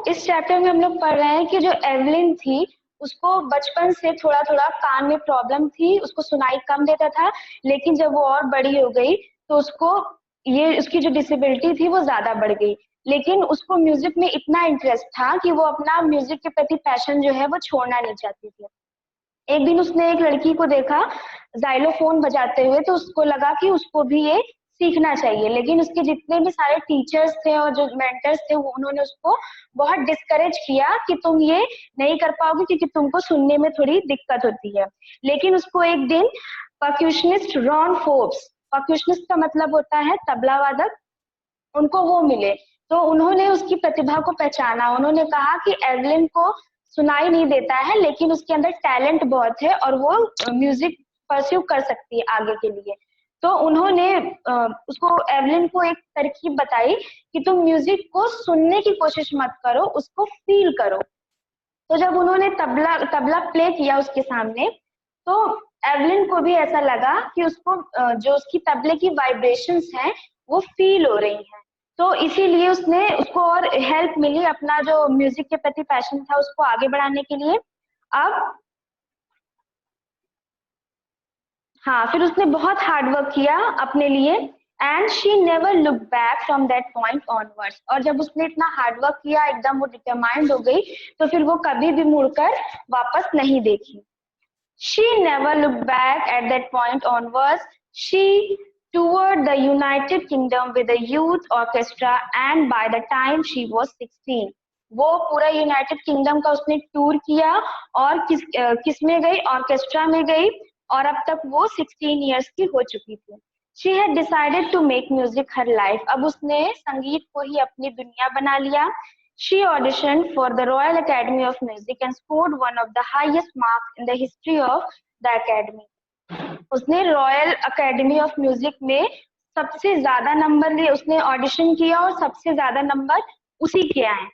इस चैप्टर में हम लोग पढ़ रहे हैं कि जो एवलिन थी उसको बचपन से थोड़ा थोड़ा कान में प्रॉब्लम थी, उसको सुनाई कम देता था। लेकिन जब वो और बड़ी हो गई तो उसको ये उसकी जो डिसेबिलिटी थी वो ज्यादा बढ़ गई। लेकिन उसको म्यूजिक में इतना इंटरेस्ट था कि वो अपना म्यूजिक के प्रति पैशन जो है वो छोड़ना नहीं चाहती थी। एक दिन उसने एक लड़की को देखा जाइलोफोन बजाते हुए, तो उसको लगा कि उसको भी ये सीखना चाहिए। लेकिन उसके जितने भी सारे टीचर्स थे और जो मेंटर्स थे उन्होंने उसको बहुत डिस्करेज किया कि तुम ये नहीं कर पाओगे क्योंकि तुमको सुनने में थोड़ी दिक्कत होती है। लेकिन उसको एक दिन परक्यूशनिस्ट रॉन फोर्ब्स, परक्यूशनिस्ट का मतलब होता है तबला वादक, उनको वो मिले। तो उन्होंने उसकी प्रतिभा को पहचाना। उन्होंने कहा कि एवलिन को सुनाई नहीं देता है लेकिन उसके अंदर टैलेंट बहुत है और वो म्यूजिक परस्यू कर सकती है आगे के लिए। तो उन्होंने उसको एवलिन को एक तरकीब बताई कि तुम म्यूजिक को सुनने की कोशिश मत करो, उसको फील करो। तो जब उन्होंने तबला तबला प्ले किया उसके सामने, तो एवलिन को भी ऐसा लगा कि उसको जो उसकी तबले की वाइब्रेशंस हैं वो फील हो रही हैं। तो इसीलिए उसने उसको और हेल्प मिली अपना जो म्यूजिक के प्रति पैशन था उसको आगे बढ़ाने के लिए। अब हाँ, फिर उसने बहुत हार्ड वर्क किया अपने लिए and she never look back from that point onwards. और जब उसने इतना हार्ड वर्क किया, एकदम वो डिटरमाइंड हो गई, तो फिर वो कभी भी मुड़कर वापस नहीं देखी। She never looked back at that point onwards. She toured the United Kingdom with a youth orchestra and by the time she was 16, वो पूरा यूनाइटेड किंगडम का उसने टूर किया और किस में गई, ऑर्केस्ट्रा में गई। और अब तक वो 16 इयर्स की हो चुकी थी। She had decided to make music her life. अब उसने संगीत को ही अपनी दुनिया बना लिया। She auditioned for the Royal Academy of Music and scored one of the highest marks in the history of the academy. उसने रॉयल अकेडमी ऑफ म्यूजिक में सबसे ज्यादा नंबर लिए, उसने ऑडिशन किया और सबसे ज्यादा नंबर उसी के आए।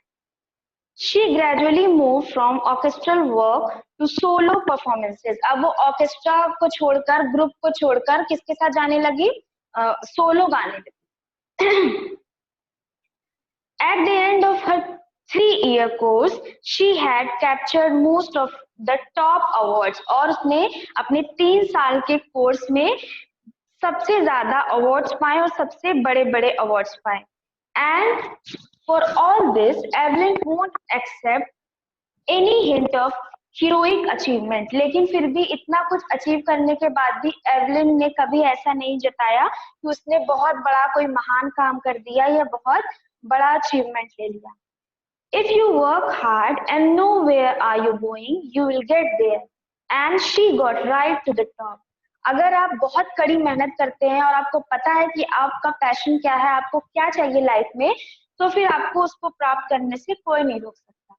She gradually moved from orchestral work to solo performances. अब वो ऑर्केस्ट्रा को छोड़कर, ग्रुप को छोड़कर किसके साथ जाने लगी, सोलो गाने लगी। At the end of her 3-year course, she had captured most of the top awards. और उसने अपने 3 साल के कोर्स में सबसे ज्यादा अवार्ड्स पाए और सबसे बड़े बड़े अवार्ड्स पाए। And for all this, Evelyn won't accept any hint of heroic achievement. लेकिन फिर भी इतना कुछ अचीव करने के बाद भी एवलिन ने कभी ऐसा नहीं जताया कि उसने बहुत बड़ा कोई महान काम कर दिया या बहुत बड़ा अचीवमेंट ले लिया। If you work hard and know where are you going, you will get there. And she got right to the top. अगर आप बहुत कड़ी मेहनत करते हैं और आपको पता है कि आपका पैशन क्या है, आपको क्या चाहिए लाइफ में, तो फिर आपको उसको प्राप्त करने से कोई नहीं रोक सकता।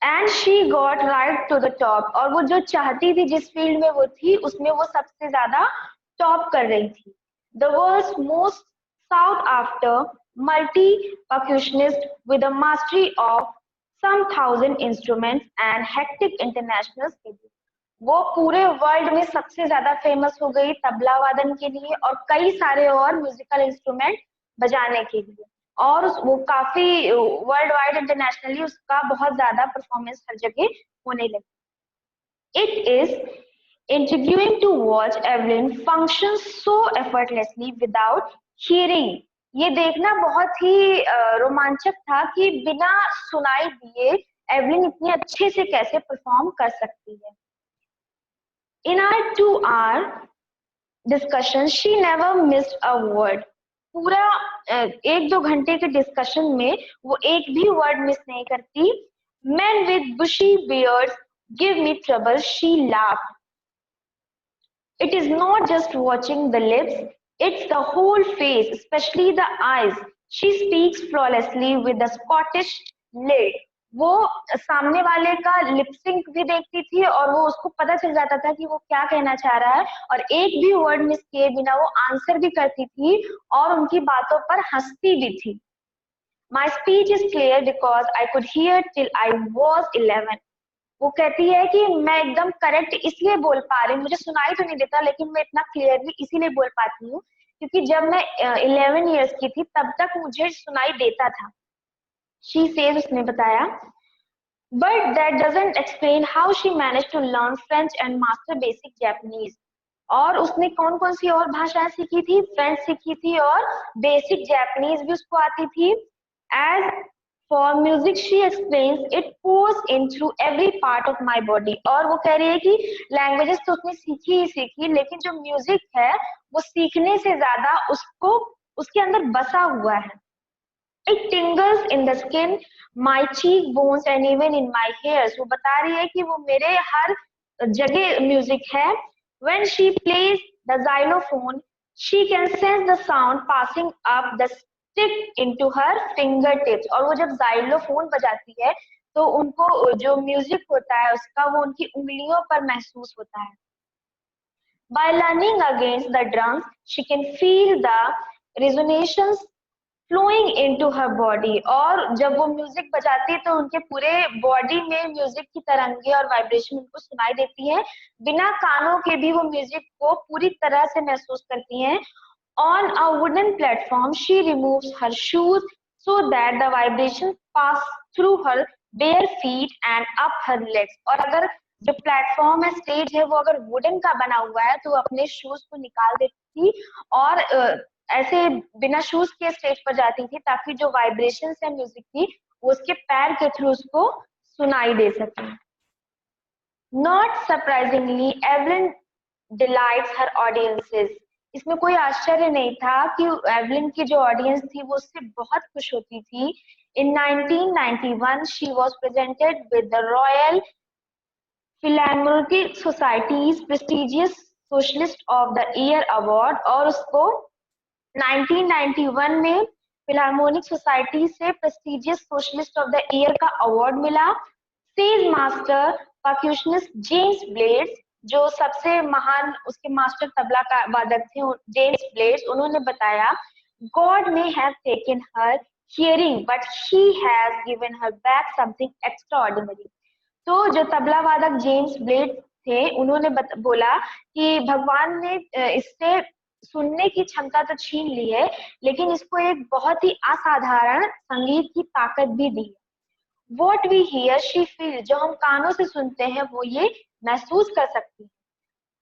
And she got right to the top. और वो जो चाहती थी, जिस फील्ड में वो थी, उसमें वो सबसे ज्यादा टॉप कर रही थी। The world's most sought after multi-percussionist with a mastery of some 1,000 instruments and hectic international schedule. वो पूरे वर्ल्ड में सबसे ज्यादा फेमस हो गई तबला वादन के लिए और कई सारे और म्यूजिकल इंस्ट्रूमेंट बजाने के लिए। और वो काफी वर्ल्ड वाइड इंटरनेशनली उसका बहुत ज्यादा परफॉर्मेंस हर जगह होने लगी। It is intriguing to watch Evelyn function so effortlessly without hearing. ये देखना बहुत ही रोमांचक था कि बिना सुनाई दिए एवलिन इतनी अच्छे से कैसे परफॉर्म कर सकती है। In our 2-hour discussion, she never missed a word. पूरा 1-2 घंटे के डिस्कशन में वो एक भी वर्ड मिस नहीं करती। Men with bushy beards give me trouble, she laughed. It is not just watching the lips, it's the whole face, especially the eyes. She speaks flawlessly with a Scottish lilt. वो सामने वाले का lip sync भी देखती थी और वो उसको पता चल जाता था कि वो क्या कहना चाह रहा है और एक भी वर्ड मिस किए बिना वो आंसर भी करती थी और उनकी बातों पर हंसती भी थी। My speech is clear because I could hear till I was 11. वो कहती है कि मैं एकदम करेक्ट इसलिए बोल पा रही हूँ, मुझे सुनाई तो नहीं देता लेकिन मैं इतना क्लियरली इसीलिए बोल पाती हूँ क्योंकि जब मैं 11 इयर्स की थी तब तक मुझे सुनाई देता था। शी सेज, उसने बताया, but that doesn't explain how she manage to learn French and master basic Japanese. और उसने कौन कौन सी और भाषाएं सीखी थी? फ्रेंच सीखी थी और बेसिक जापानीज भी उसको आती थी। As for music she explains it pours in through every part of my body. और वो कह रही है कि लैंग्वेजेस तो उसने सीखी ही सीखी, लेकिन जो म्यूजिक है वो सीखने से ज्यादा उसको उसके अंदर बसा हुआ है। It tingles in the skin, my cheekbones and even in my hairs। वो बता रही है कि वो मेरे हर जगह म्यूजिक है। When she plays the xylophone, she can sense the sound passing up the stick into her fingertips। और वो जब xylophone बजाती है तो उनको जो म्यूजिक होता है उसका वो उनकी उंगलियों पर महसूस होता है। By leaning against the drums, she can feel the resonations flowing into her body. और जब वो म्यूजिक बजाती है तो उनके पूरे बॉडी में म्यूजिक की तरंगे और वाइब्रेशन उनको सुनाई देती है। बिना कानों के भी वो म्यूजिक को पूरी तरह से महसूस करती हैं। On a wooden platform she removes her shoes so that the vibration pass through her bare feet and up her legs. और अगर जो प्लेटफॉर्म है, स्टेज है, वो अगर वुडन का बना हुआ है तो वो अपने शूज को निकाल देती थी और ऐसे बिना शूज के स्टेज पर जाती थी ताकि जो वाइब्रेशन है म्यूजिक की वो उसके पैर के थ्रू उसको सुनाई दे सके। Not surprisingly Evelyn delights her audiences. इसमें कोई आश्चर्य नहीं था कि एवलिन की जो ऑडियंस थी वो उससे बहुत खुश होती थी। इन 1991 she was presented with the royal Philharmonic societies prestigious socialist of the year award. और उसको 1991 में फिलहार्मोनिक सोसाइटी से prestigious socialist of the year का अवार्ड मिला। सेज मास्टर परक्यूशनिस्ट जेम्स ब्लेड्स, जो सबसे महान उसके मास्टर तबला का वादक थे जेम्स ब्लेड्स, उन्होंने बताया, God may have taken her hearing but he has given her back something extraordinary. तो जो तबला वादक जेम्स ब्लेड थे उन्होंने बोला कि भगवान ने इससे सुनने की क्षमता तो छीन ली है, लेकिन इसको एक बहुत ही असाधारण संगीत की ताकत भी दी है। What we hear she feel, जो हम कानों से सुनते हैं वो ये महसूस कर सकती है।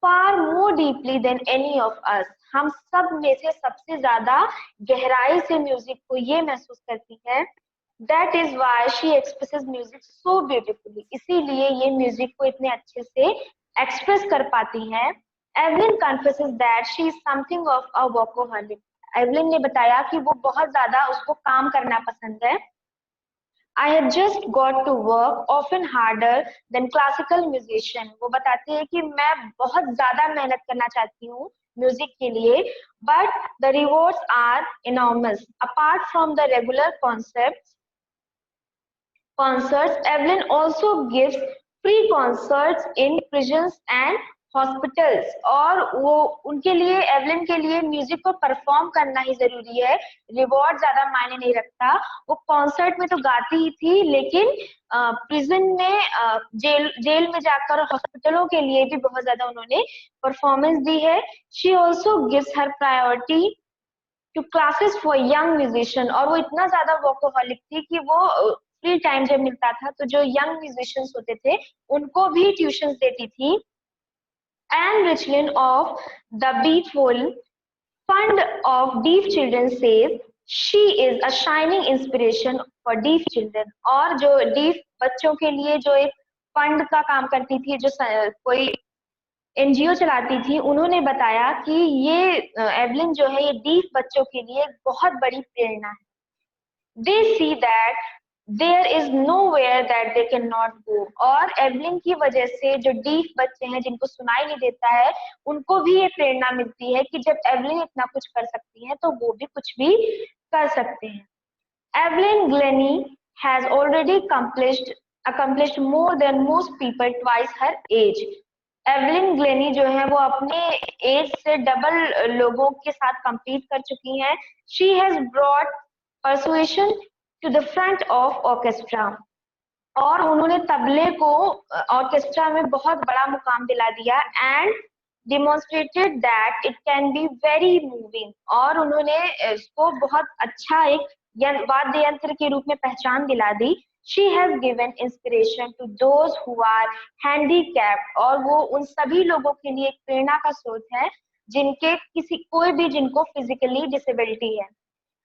Far more deeply than any of us, हम सब में से सबसे ज्यादा गहराई से म्यूजिक को ये महसूस करती है। That is why she expresses music so beautifully, इसीलिए ये म्यूजिक को इतने अच्छे से एक्सप्रेस कर पाती हैं। Evelyn confesses that she is something of a workaholic. Evelyn ने बताया कि वो बहुत ज्यादा उसको काम करना पसंद है। I have just got to work often harder than classical musician। वो बताती है कि मैं बहुत ज्यादा मेहनत करना चाहती हूँ म्यूजिक के लिए, but the rewards are enormous। Apart from the regular concerts, Evelyn also gives free concerts in prisons and hospitals. और वो उनके लिए, एवलिन के लिए म्यूजिक को परफॉर्म करना ही जरूरी है, रिवॉर्ड ज्यादा मायने नहीं रखता। वो कॉन्सर्ट में तो गाती ही थी, लेकिन प्रिजन में, जेल में जाकर हॉस्पिटलों के लिए भी बहुत ज्यादा उन्होंने परफॉर्मेंस दी है। She also gives her priority to classes for young musician. और वो इतना ज्यादा वर्कोहॉलिक थी कि वो फ्री टाइम जब मिलता था तो जो यंग म्यूजिशियंस होते थे उनको भी ट्यूशंस देती थी। Anne Richland of the Beeful Fund of Deaf Children says she is a shining inspiration for deaf children। और जो deaf बच्चों के लिए जो एक फंड का काम करती थी, जो कोई एनजीओ चलाती थी, उन्होंने बताया कि ये एवलिन जो है ये डीफ बच्चों के लिए एक बहुत बड़ी प्रेरणा है। They see that there is nowhere that they cannot go। और एवलिन की वजह से जो डीफ बच्चे हैं जिनको सुनाई नहीं देता है उनको भी ये प्रेरणा मिलती है कि जब एवलिन इतना कुछ कर सकती है तो वो भी कुछ भी कर सकते हैं। Evelyn Glenny has already accomplished more than most people twice her age। Evelyn Glenny जो है वो अपने एज से डबल लोगों के साथ compete कर चुकी हैं। She has brought persuasion to the front of orchestra. और उन्होंने तबले को ऑर्केस्ट्रा में बहुत बड़ा मुकाम दिला दिया। And demonstrated that it can be very moving. और उन्होंने इसको बहुत अच्छा एक वाद्य यंत्र के रूप में पहचान दिला दी। She has given inspiration to those who are handicapped, और वो उन सभी लोगों के लिए एक प्रेरणा का स्रोत है जिनके कोई भी जिनको फिजिकली डिसेबिलिटी है।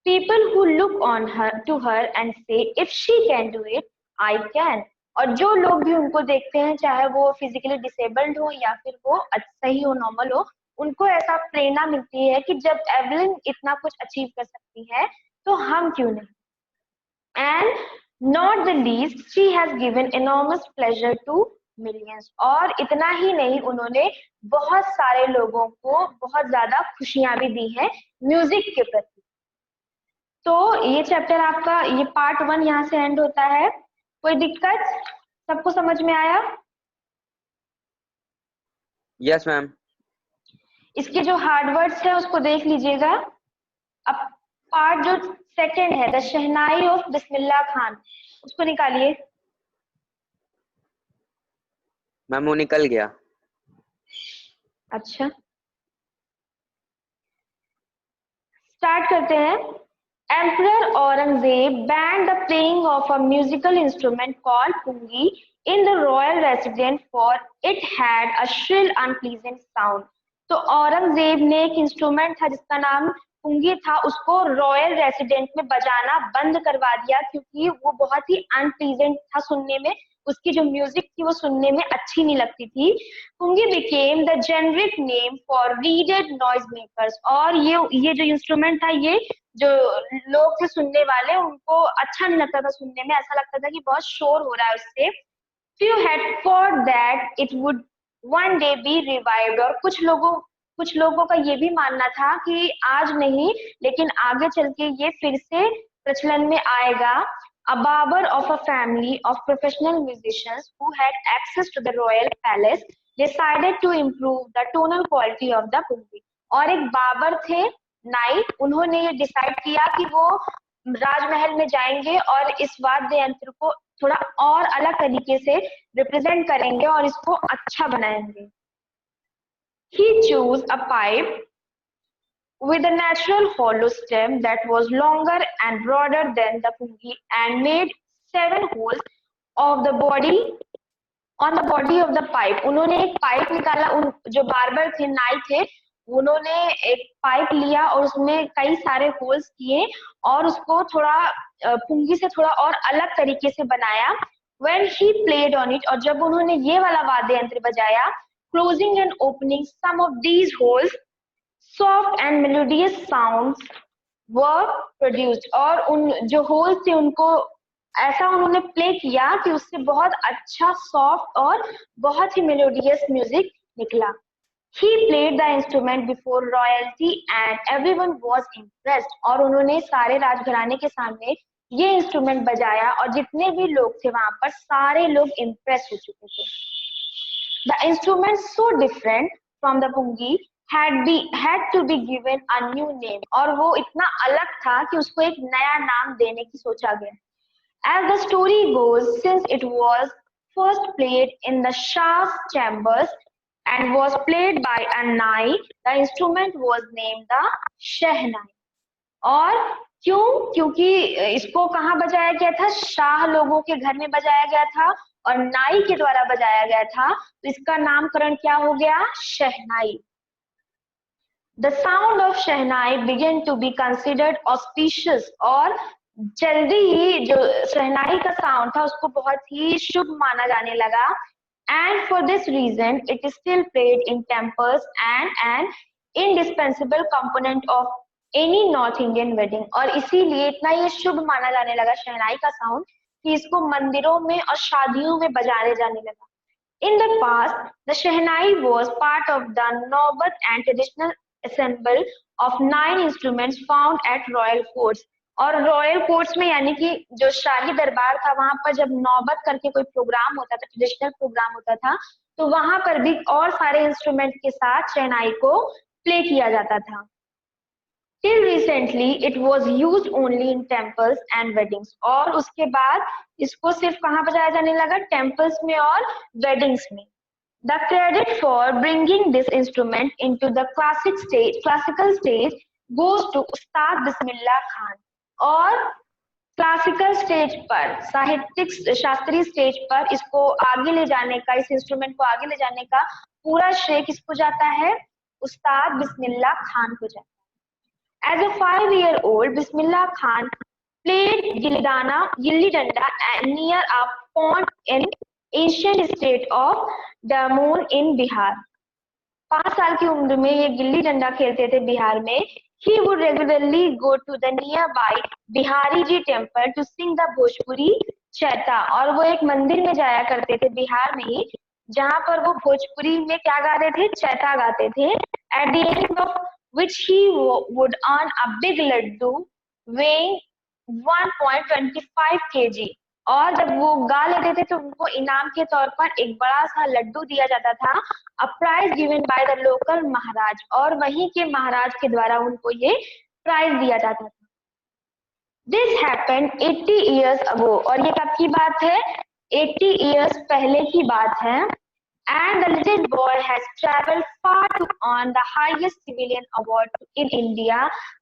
People who look on her to her and say if she can do it, I can। और जो लोग भी उनको देखते हैं, चाहे वो फिजिकली डिसेबल्ड हो या फिर वो सही हो, नॉर्मल हो, उनको ऐसा प्रेरणा मिलती है कि जब एवलिन इतना कुछ अचीव कर सकती है तो हम क्यों नहीं। And not the least, she has given enormous pleasure to millions। और इतना ही नहीं, उन्होंने बहुत सारे लोगों को बहुत ज्यादा खुशियां भी दी हैं म्यूजिक के प्रति। तो ये चैप्टर आपका, ये पार्ट 1 यहाँ से एंड होता है। कोई दिक्कत? सबको समझ में आया? Yes ma'am. इसके जो हार्ड वर्ड्स है उसको देख लीजिएगा। अब पार्ट जो सेकंड है, the shehnai of Bismillah Khan, उसको निकालिए। मैम वो निकल गया। अच्छा, स्टार्ट करते हैं। Emperor Aurangzeb banned the playing of a musical instrument called pungi in the royal residence for it had a shrill, unpleasant sound। तो औरंगजेब ने एक इंस्ट्रूमेंट था जिसका नाम पुंगी था, उसको रॉयल रेसिडेंट में बजाना बंद करवा दिया क्योंकि वो बहुत ही अनप्लीजेंट था सुनने में। उसकी जो म्यूजिक थी वो सुनने में अच्छी नहीं लगती थी। Pungi became the generic name for reeded noise makers. और ये जो इंस्ट्रूमेंट था, ये जो लोग थे सुनने वाले, उनको अच्छा नहीं लगता था सुनने में, ऐसा लगता था कि बहुत शोर हो रहा है उससे। Few had thought that it would one day be revived। और कुछ लोगों का ये भी मानना था कि आज नहीं लेकिन आगे चल के ये फिर से प्रचलन में आएगा। A barber of a family of professional musicians who had access to the royal palace decided to improve the tonal quality of the pungi। और एक बाबर थे, नाई, उन्होंने ये डिसाइड किया कि वो राजमहल में जाएंगे और इस वाद्य यंत्र को थोड़ा और अलग तरीके से रिप्रेजेंट करेंगे और इसको अच्छा बनाएंगे। He chose a pipe with a natural hollow stem that was longer and broader than the pungi and made 7 holes of the body on the body of the pipe। उन्होंने एक पाइप निकाला, उन जो बार्बर थे, नाई थे, उन्होंने एक पाइप लिया और उसमें कई सारे होल्स किए और उसको थोड़ा पुंगी से थोड़ा और अलग तरीके से बनाया। When he played on it, और जब उन्होंने ये वाला वाद्य यंत्र बजाया, closing and opening some of these holes, soft and melodious sounds were produced। और उन जो होल्स थे उनको ऐसा उन्होंने प्ले किया कि उससे बहुत अच्छा सॉफ्ट और बहुत ही मेलोडियस म्यूजिक निकला। He played the instrument before royalty and everyone was impressed। और उन्होंने सारे राजघराने के सामने ये इंस्ट्रूमेंट बजाया और जितने भी लोग थे वहां पर सारे लोग इम्प्रेस हो चुके थे। The instrument so different from the pungi had to be given a new name। और वो इतना अलग था कि उसको एक नया नाम देने की सोचा गया। As the story goes, since it was first played in the Shah's chambers and was played by a nai, the instrument was named the shehnai। और क्यों? क्योंकि इसको कहाँ बजाया गया था? शाह लोगों के घर में बजाया गया था और नाई के द्वारा बजाया गया था, तो इसका नामकरण क्या हो गया? शहनाई। The sound of shehnai began to be considered auspicious। और जल्दी ही जो शहनाई का साउंड था उसको बहुत ही शुभ माना जाने लगा। And for this reason, it is still played in temples and an indispensable component of any North Indian wedding। और इसीलिए इतना ये शुभ माना जाने लगा शहनाई का साउंड कि इसको मंदिरों में और शादियों में बजाने जाने लगा। In the past, the shehnai was part of the Naubat and traditional ensemble of 9 instruments found at royal courts। और रॉयल कोर्ट्स में यानी कि जो शाही दरबार था वहां पर जब नौबत करके कोई प्रोग्राम होता था, ट्रेडिशनल प्रोग्राम होता था, तो वहां पर भी और सारे इंस्ट्रूमेंट के साथ शहनाई को प्ले किया जाता था। Till recently it was used only in temples and weddings। और उसके बाद इसको सिर्फ कहाँ बजाया जाने लगा? टेम्पल्स में और वेडिंग्स में। The credit for bringing this instrument into the classical stage goes to Ustad Bismillah Khan। और क्लासिकल स्टेज पर, साहित्यिक शास्त्रीय स्टेज पर इसको आगे ले जाने का, इस इंस्ट्रूमेंट को आगे ले जाने का पूरा श्रेय किसको जाता है? उस्ताद बिस्मिल्लाह खान को जाता है। As a 5-year-old, Bismillah Khan played gilli danda near a pond in ancient state of Damoon in Bihar. 5 साल की उम्र में ये गिल्ली डंडा खेलते थे बिहार में। He would regularly go to the nearby Bihari ji temple to sing the Bhojpuri chaita, और वो एक मंदिर में जाया करते थे बिहार में ही, जहाँ पर वो भोजपुरी में क्या गाते थे? चैता गाते थे। At the end of which he would earn a big laddu weighing 1.25 kg, और जब वो गा लेते थे तो उनको इनाम के तौर पर एक बड़ा सा लड्डू दिया जाता था, a prize given by the local maharaj, और वहीं के महाराज के द्वारा उनको ये प्राइज दिया जाता था। दिस हैपेंड 80 years ago, और ये कब की बात है? 80 years पहले की बात है। And the little boy has traveled far to earn the highest civilian award in India,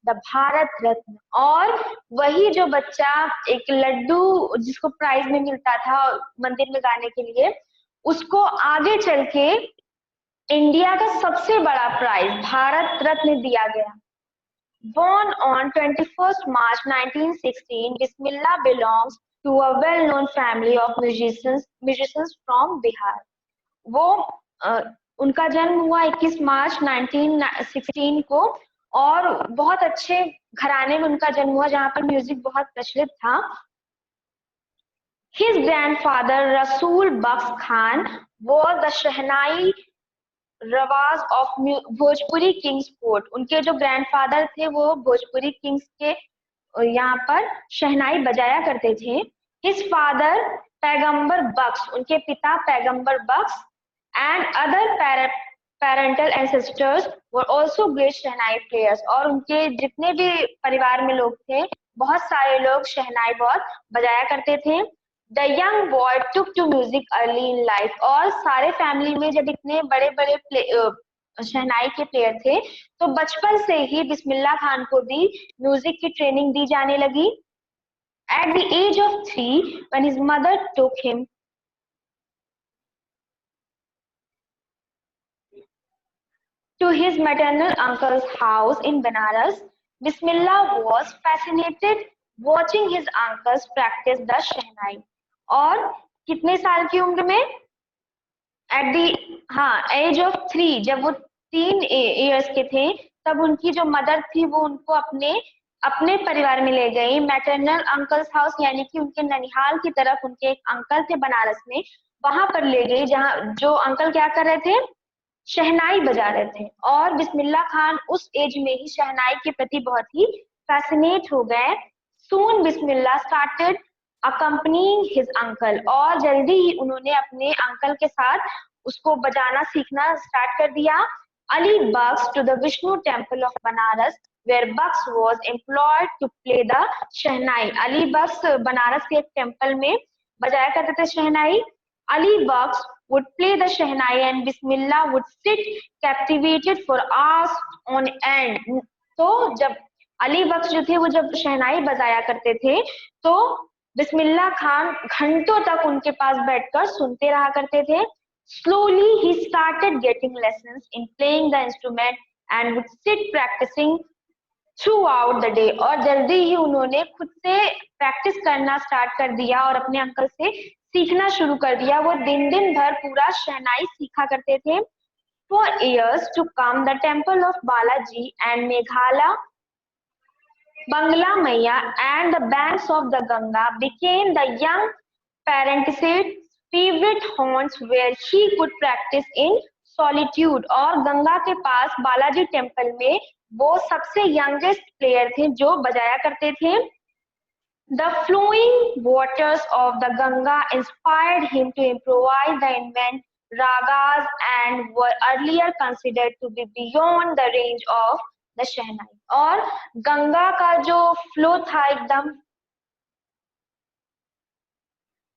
the Bharat Ratna, और वही जो बच्चा एक लड्डू जिसको प्राइज में मिलता था मंदिर में गाने के लिए, उसको आगे चल के इंडिया का सबसे बड़ा प्राइज भारत रत्न दिया गया। Born on 21st March 1916, Bismillah belongs to a well-known family of musicians from Bihar. वो उनका जन्म हुआ 21 मार्च 1916 को, और बहुत अच्छे घराने में उनका जन्म हुआ जहाँ पर म्यूजिक बहुत प्रचलित था। His grandfather Rasool Bux Khan was the शहनाई रवाज ऑफ भोजपुरी किंग्स कोर्ट। उनके जो ग्रैंडफादर थे वो भोजपुरी किंग्स के यहाँ पर शहनाई बजाया करते थे। His father पैगंबर बख्श, उनके पिता पैगंबर बख्श, and other parental ancestors were also great shehnai players, और उनके जितने भी परिवार में लोग थे, बहुत सारे लोग शहनाई बहुत बजाया करते थे। The young boy took to music early in life, और सारे फैमिली में जब इतने बड़े बड़े शहनाई के प्लेयर थे तो बचपन से ही बिस्मिल्लाह खान को भी म्यूजिक की ट्रेनिंग दी जाने लगी। At the age of 3, when his mother took him to his maternal uncle's house in Banaras, Bismillah was fascinated watching his uncles practice the शहनाई। और कितने साल की उम्र में? एट दी एज ऑफ 3, जब वो 3 इयर्स के थे तब उनकी जो मदर थी वो उनको अपने परिवार में ले गई, मैटरनल अंकल्स हाउस, यानी कि उनके ननिहाल की तरफ उनके एक अंकल थे बनारस में, वहां पर ले गई जहां जो अंकल क्या कर रहे थे? शहनाई बजा रहे थे। और बिस्मिल्लाह खान उस एज में ही शहनाई के प्रति बहुत ही फैसिनेट हो गए। सून बिस्मिल्लाह स्टार्टेड अकम्पनिंग हिज अंकल, और जल्दी ही उन्होंने अपने अंकल के साथ उसको बजाना सीखना स्टार्ट कर दिया। Ali Bux to the Vishnu temple of Banaras where Bucks was employed to play the shehnai. Ali Bux Banaras के एक टेम्पल में बजाया करते थे शहनाई। अली बक्स would play the shehnai and Bismillah would sit captivated for hours on end। तो जब अली बक्स जो थे वो जब शहनाई बजाया करते थे तो बिस्मिल्लाह खान घंटों तक उनके पास बैठकर सुनते रहा करते थे। Slowly he started getting lessons in playing the instrument and would sit practicing throughout the day, और जल्दी ही उन्होंने खुद से प्रैक्टिस करना स्टार्ट कर दिया और अपने अंकल से सीखना शुरू कर दिया। वो दिन दिन भर पूरा शहनाई सीखा करते थे। For years to come, the temple of Balaji and Meghala, Bangla Maya and the banks of the Ganga became the young parent's favorite haunts where he could practice in solitude। और गंगा के पास बालाजी टेम्पल में वो सबसे youngest player थे जो बजाया करते थे। The flowing waters of the Ganga inspired him to improvise the invent ragas and were earlier considered to be beyond the range of the शहनाई। और गंगा का जो फ्लो था एकदम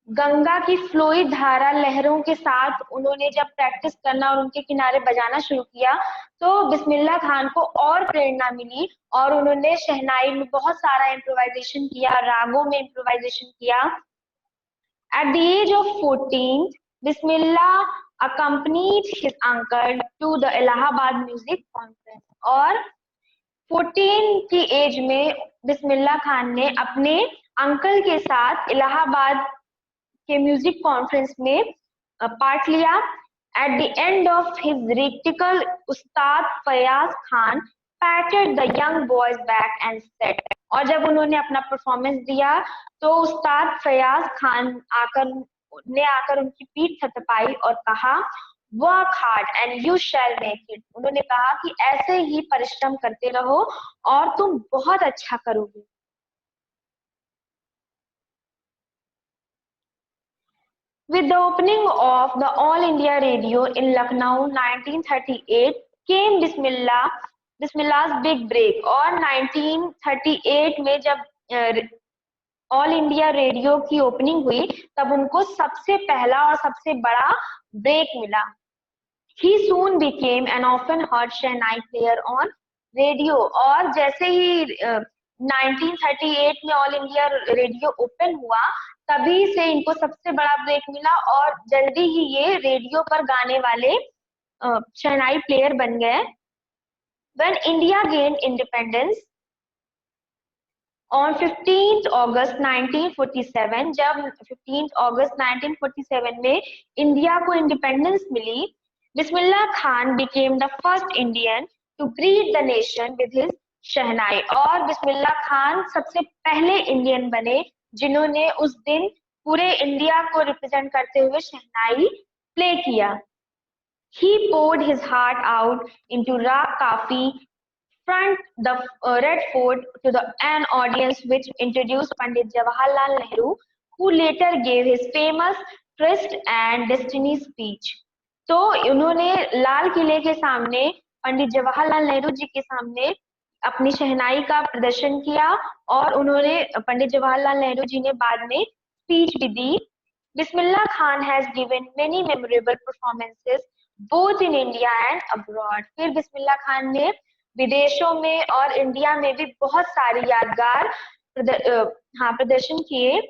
गंगा की फ्लोई धारा लहरों के साथ उन्होंने जब प्रैक्टिस करना और उनके किनारे बजाना शुरू किया तो बिस्मिल्लाह खान को और प्रेरणा मिली और उन्होंने शहनाई में बहुत सारा इम्प्रोवाइजेशन किया, रागों में इम्प्रोवाइजेशन किया। At the age of 14, Bismillah accompanied his uncle to the Allahabad Music Conference और 14 की एज में बिस्मिल्लाह खान ने अपने अंकल के साथ इलाहाबाद के म्यूजिक कॉन्फ्रेंस में पार्ट लिया। At the end of his recital, Ustad Fayaz Khan patted the young boy's back and said, और जब उन्होंने अपना परफॉर्मेंस दिया तो उस्ताद फयाज खान आकर उनकी पीठ थपथपाई और कहा, work hard and you shall make it. उन्होंने कहा कि ऐसे ही परिश्रम करते रहो और तुम बहुत अच्छा करोगे। With the opening of the All India Radio in Lucknow 1938 came Bismillah's big break और 1938 में जब ऑल इंडिया रेडियो की ओपनिंग हुई तब उनको सबसे पहला और सबसे बड़ा ब्रेक मिला। He soon became an often heard Shehnai player on radio और जैसे ही 1938 में ऑल इंडिया रेडियो ओपन हुआ तभी से इनको सबसे बड़ा ब्रेक मिला और जल्दी ही ये रेडियो पर गाने वाले शहनाई प्लेयर बन गए। When India gained independence on 15th August 1947, जब 15th August 1947 में इंडिया को इंडिपेंडेंस मिली, Bismillah Khan became the first Indian to greet the nation with his शहनाई और बिस्मिल्लाह खान सबसे पहले इंडियन बने जिन्होंने उस दिन पूरे इंडिया को रिप्रेजेंट करते हुए शहनाई प्ले किया। He poured his heart out into Raag Kafi front the Red Fort to an audience which introduced Pandit Jawaharlal Nehru, who later gave his famous Tryst and Destiny speech. तो उन्होंने लाल किले के सामने पंडित जवाहरलाल नेहरू जी के सामने अपनी शहनाई का प्रदर्शन किया और उन्होंने पंडित जवाहरलाल नेहरू जी ने बाद में स्पीच भी दी। Bismillah Khan has given many memorable performances both in India and abroad. फिर बिस्मिल्लाह खान ने विदेशों में और इंडिया में भी बहुत सारे यादगार प्रदर्शन किए।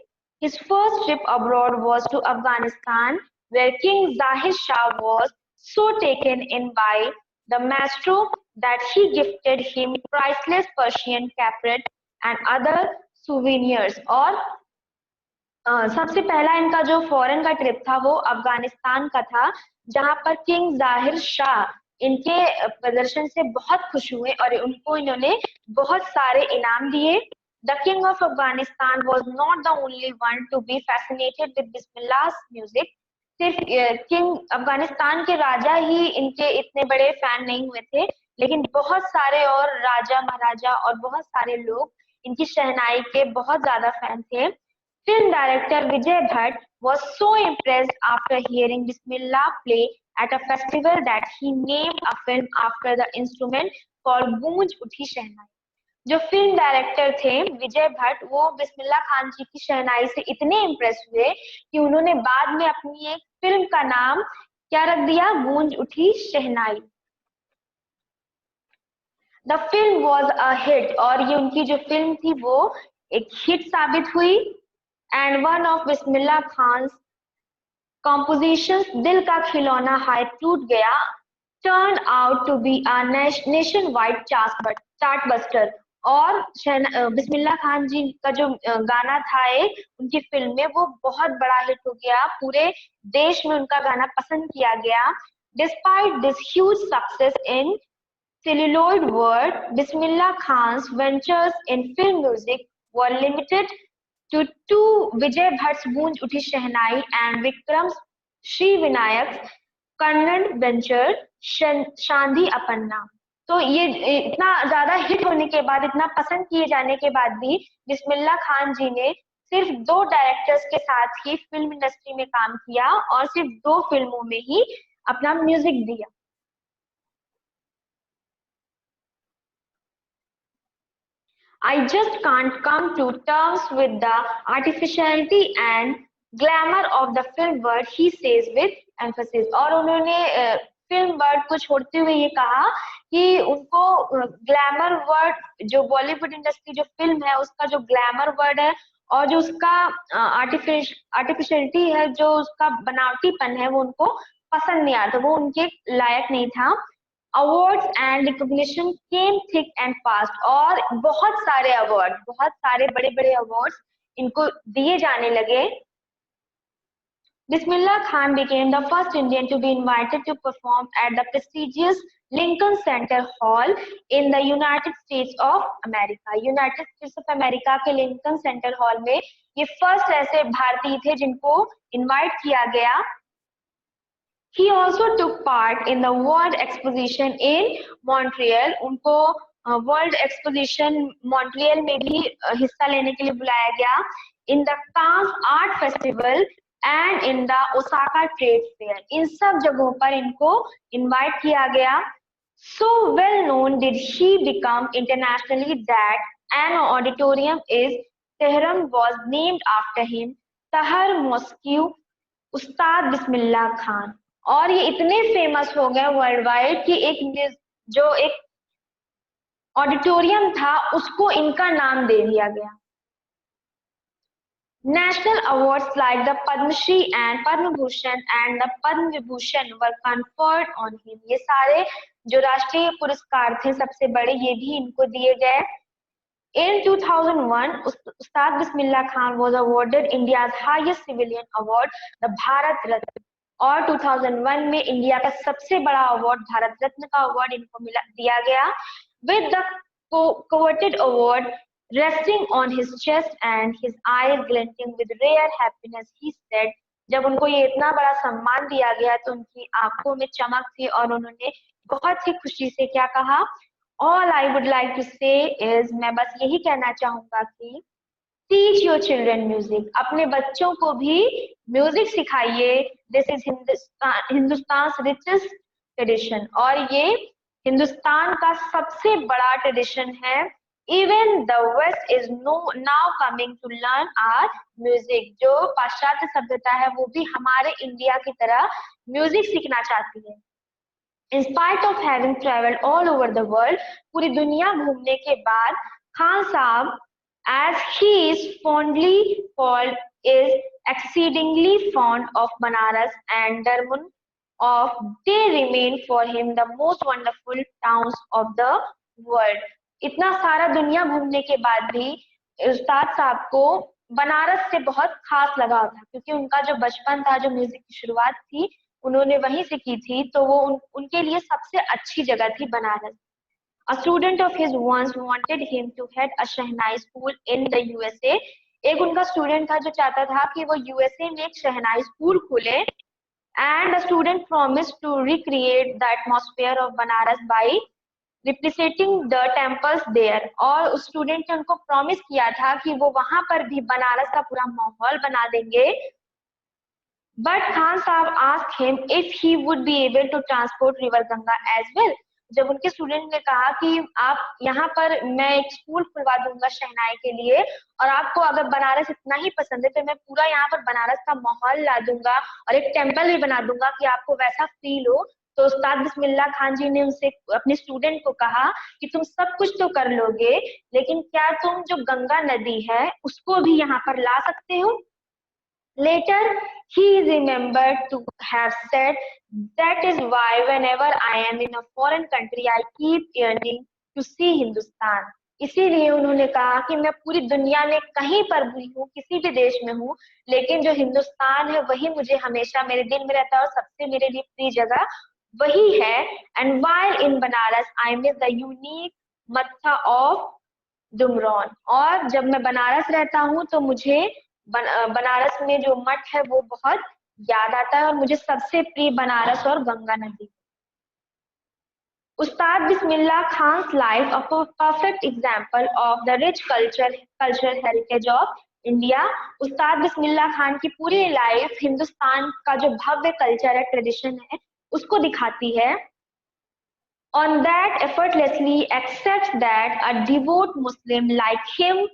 His first trip abroad was to Afghanistan, where King Zahir Shah was so taken in by the maestro that he gifted him priceless Persian carpet and other souvenirs. और सबसे पहला इनका जो फॉरेन का ट्रिप था वो अफगानिस्तान का था जहां पर किंग जाहिर शाह इनके प्रदर्शन से बहुत खुश हुए और उनको इन्होंने बहुत सारे इनाम दिए। The king of Afghanistan was not the only one to be fascinated with Bismillah's music. सिर्फ किंग अफगानिस्तान के राजा ही इनके इतने बड़े फैन नहीं हुए थे, लेकिन बहुत सारे और राजा महाराजा और बहुत सारे लोग इनकी शहनाई के बहुत ज्यादा फैन थे। Film director Vijay Bhatt was so impressed after hearing Bismillah play at a festival that he named a film after the instrument called गूंज उठी शहनाई। जो फिल्म डायरेक्टर थे विजय भट्ट वो बिस्मिल्लाह खान जी की शहनाई से इतने इम्प्रेस हुए कि उन्होंने बाद में अपनी एक फिल्म का नाम क्या रख दिया, गूंज उठी शहनाई। The film was a hit और ये उनकी जो फिल्म थी वो एक हिट साबित हुई। And one of Bismillah Khan's compositions, Dil Ka Khilona Hai Toot Gaya, turned out to be a nationwide chartbuster. और बिस्मिल्लाह खान जी का जो गाना था एक उनकी फिल्म में वो बहुत बड़ा हिट हो गया, पूरे देश में उनका गाना पसंद किया गया। Despite this huge success in celluloid world, Bismillah Khan's ventures in film music were limited to two Vijay Bhatt's गूंज उठी शहनाई and Vikram Srivinayak's Kannada venture शांति अपन्ना। तो ये इतना ज्यादा हिट होने के बाद, इतना पसंद किए जाने के बाद भी बिस्मिल्लाह खान जी ने सिर्फ 2 डायरेक्टर्स के साथ ही फिल्म इंडस्ट्री में काम किया और सिर्फ 2 फिल्मों में ही अपना म्यूजिक दिया। I just can't come to terms with the artificiality and glamour of the film word he says with emphasis. और उन्होंने फिल्म वर्ड को छोड़ते हुए ये कहा कि उनको ग्लैमर वर्ड जो बॉलीवुड इंडस्ट्री जो फिल्म है उसका जो ग्लैमर वर्ड है और जो उसका आर्टिफिशियलिटी है, जो उसका बनावटीपन है, वो उनको पसंद नहीं आता, वो उनके लायक नहीं था। Awards and recognition came thick and fast. और बहुत सारे अवार्ड, बहुत सारे बड़े बड़े अवार्ड्स इनको दिए जाने लगे। Bismillah Khan became the first Indian to be invited to perform at the prestigious Lincoln Center Hall in the United States of America. United States of America के Lincoln Center Hall में ये first ऐसे भारतीय थे जिनको invite किया गया। He also took part in the World Exposition in Montreal. उनको वर्ल्ड एक्सपोजिशन मॉन्ट्रियल में भी हिस्सा लेने के लिए बुलाया गया। In the Cannes art festival and in the Osaka trade fair, इन सब जगहों पर इनको इनवाइट किया गया। So well known did he become internationally that an auditorium is Tehran was named after him, Tahar Mosque, उस्ताद बिस्मिल्लाह खान। और ये इतने फेमस हो गए वर्ल्ड वाइड कि एक ऑडिटोरियम था उसको इनका नाम दे दिया गया। National awards like the Padma Shri and Padma Bhushan and the Padma Vibhushan were conferred on him. ये सारे जो राष्ट्रीय पुरस्कार थे सबसे बड़े, ये भी इनको दिए गए। In 2001, Ustad Bismillah Khan was awarded India's highest civilian award, the Bharat Ratna. और 2001 में इंडिया का सबसे बड़ा अवार्ड भारत रत्न का अवार्ड इनको दिया गया। With the coveted award resting on his chest and his eyes glinting with rare happiness, he said, जब उनको ये इतना बड़ा सम्मान दिया गया तो उनकी आंखों में चमक थी और उन्होंने बहुत ही खुशी से क्या कहा, All I would like to say is, मैं बस यही कहना चाहूंगा कि teach your children music, अपने बच्चों को भी म्यूजिक सिखाइए। This is Hindustan richest tradition, और ये हिंदुस्तान का सबसे बड़ा ट्रेडिशन है। Even the West is now coming to learn our music. जो पाश्चात्य सभ्यता है वो भी हमारे इंडिया की तरह म्यूजिक सीखना चाहती है। In spite of having traveled all over the world, पूरी दुनिया घूमने के बाद खान साहब, as he is fondly called, is exceedingly fond of Banaras and Darmun of they remain for him the most wonderful towns of the world. इतना सारा दुनिया घूमने के बाद भी उस्ताद साहब को बनारस से बहुत खास लगा था, क्योंकि उनका जो बचपन था, जो म्यूजिक की शुरुआत थी उन्होंने वहीं से की थी, तो वो उनके लिए सबसे अच्छी जगह थी Banaras. A student of his once wanted him to head a shehnai school in the USA. एक उनका स्टूडेंट था जो चाहता था कि वो यूएसए में एक शहनाई स्कूल खोले। And the student promised to recreate the atmosphere of Banaras by replicating the temples there. और उस स्टूडेंट ने उनको प्रॉमिस किया था कि वो वहां पर भी बनारस का पूरा माहौल बना देंगे। But Khan Sahab asked him if he would be able to transport river Ganga as well. जब उनके स्टूडेंट ने कहा कि आप यहाँ पर मैं एक स्कूल खुलवा दूंगा शहनाई के लिए, और आपको अगर बनारस इतना ही पसंद है तो मैं पूरा यहाँ पर बनारस का माहौल ला दूंगा और एक टेम्पल भी बना दूंगा कि आपको वैसा फील हो। तो उस्ताद बिस्मिल्लाह खान जी ने उनसे, अपने स्टूडेंट को कहा कि तुम सब कुछ तो कर लोगे, लेकिन क्या तुम जो गंगा नदी है उसको भी यहाँ पर ला सकते हो? Later, he is remembered to have said, that is why whenever I am in a foreign country, I keep yearning to see Hindustan. इसीलिए उन्होंने कहा कि मैं पूरी दुनिया में कहीं पर भी हूँ, किसी भी देश में हूँ, लेकिन जो हिंदुस्तान है वही मुझे हमेशा मेरे दिल में रहता है और सबसे मेरे लिए प्रिय जगह वही है। And while in Banaras, I miss the unique matha of डुमरौन। और जब मैं बनारस रहता हूँ तो मुझे बनारस में जो मठ है वो बहुत याद आता है, और मुझे सबसे प्रिय बनारस और गंगा नदी। Ustad Bismillah Khan's life a perfect example of the rich cultural heritage of India. Ustad Bismillah Khan की पूरी लाइफ हिंदुस्तान का जो भव्य कल्चर है, ट्रेडिशन है, उसको दिखाती है। On that effortlessly accepts that a devout Muslim like him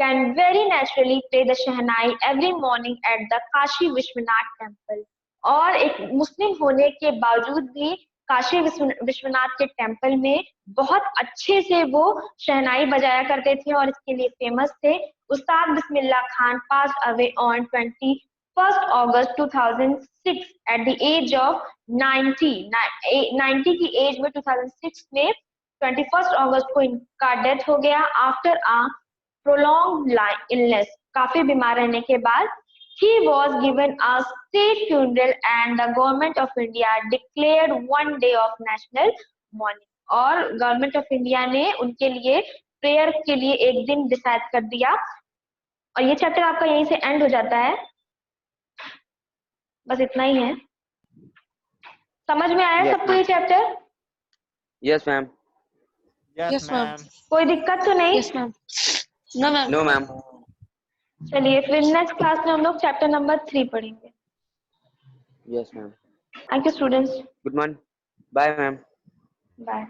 can very naturally play the shehnai every morning at the Kashi Vishwanath temple. और एक मुस्लिम होने के बावजूद भी काशी विश्वनाथ के टेम्पल में बहुत अच्छे से वो शहनाई बजाया करते थे और इसके लिए फेमस थे। उस्ताद Bismillah Khan passed away on 21st August 2006 at the age of 90 की एज में 2006 में 21 अगस्त को इनका डेथ हो गया आफ्टर अ prolonged illness, काफी बीमार रहने के बाद। He was given a state funeral and the government of India declared one day of national mourning। और गवर्नमेंट ऑफ इंडिया ने उनके लिए प्रेयर के लिए एक दिन डिसाइड कर दिया। और ये चैप्टर आपका यहीं से एंड हो जाता है, बस इतना ही है। समझ में आया Yes, सबको ये chapter? Yes, ma'am. Yes, ma'am. कोई दिक्कत तो नहीं? Yes, ma'am. No, ma'am. No, ma'am. चलिए फिर नेक्स्ट क्लास में हम लोग चैप्टर नंबर 3 पढ़ेंगे। Yes, ma'am. Thank you students, Good morning. Bye, ma'am. Bye.